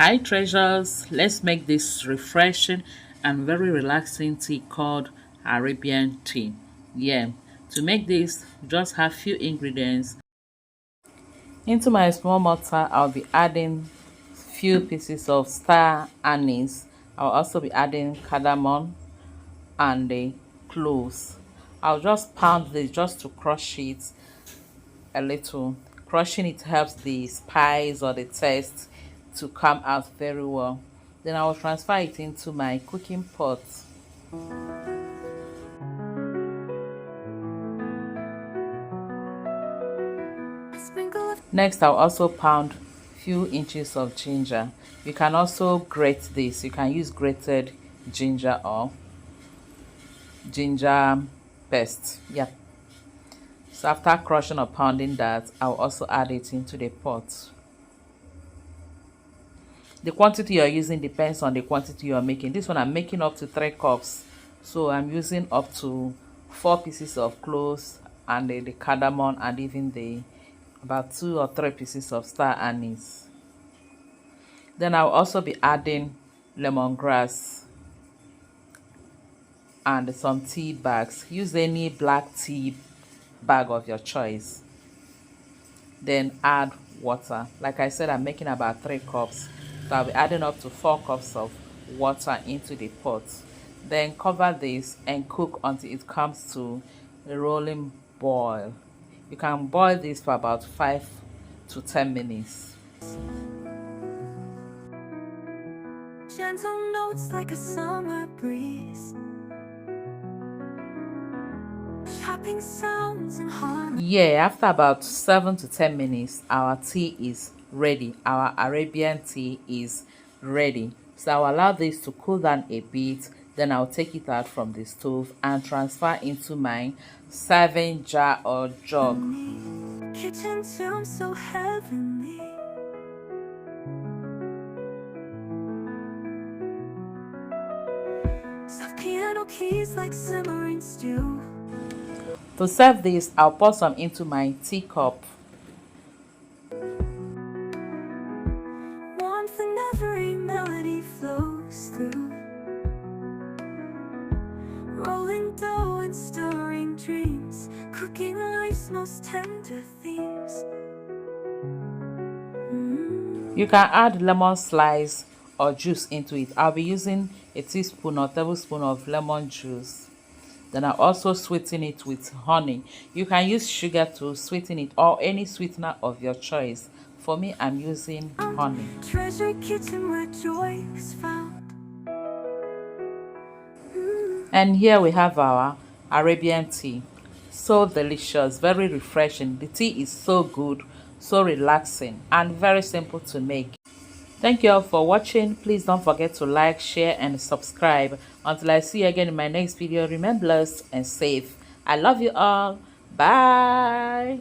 Hi treasures, let's make this refreshing and very relaxing tea called Arabian tea. Yeah, to make this, just have few ingredients. Into my small mortar, I'll be adding few pieces of star anise. I'll also be adding cardamom and the cloves. I'll just pound this just to crush it a little. Crushing it helps the spice or the taste to come out very well. Then I will transfer it into my cooking pot. Next, I'll also pound few inches of ginger. You can also grate this. You can use grated ginger or ginger paste. Yeah. So after crushing or pounding that, I'll also add it into the pot. The quantity you're using depends on the quantity you're making. This one I'm making up to 3 cups. So I'm using up to 4 pieces of cloves and the cardamom and even the about 2 or 3 pieces of star anise. Then I'll also be adding lemongrass and some tea bags. Use any black tea bag of your choice. Then add water. Like I said, I'm making about 3 cups. So I'll be adding up to 4 cups of water into the pot. Then cover this and cook until it comes to a rolling boil. You can boil this for about 5 to 10 minutes. Gentle notes like a summer breeze, chopping sounds and harmony. Yeah, after about 7 to 10 minutes, our tea is ready. Our Arabian tea is ready. So I'll allow this to cool down a bit. Then I'll take it out from the stove and transfer into my serving jar or jug. Kitchen tune so heavenly. Soft piano keys like simmering stew. To serve this, I'll pour some into my teacup. Warmth and every melody flows through. Rolling dough and stirring dreams, cooking life's most tender themes. You can add lemon slice or juice into it. I'll be using a teaspoon or tablespoon of lemon juice. Then I'll also sweeten it with honey. You can use sugar to sweeten it or any sweetener of your choice. For me, I'm using honey. Treasure kitchen where joy is found. And here we have our Arabian tea. So delicious, very refreshing. The tea is so good, so relaxing, and very simple to make. Thank you all for watching. Please don't forget to like, share, and subscribe. Until I see you again in my next video, remain blessed and safe. I love you all. Bye.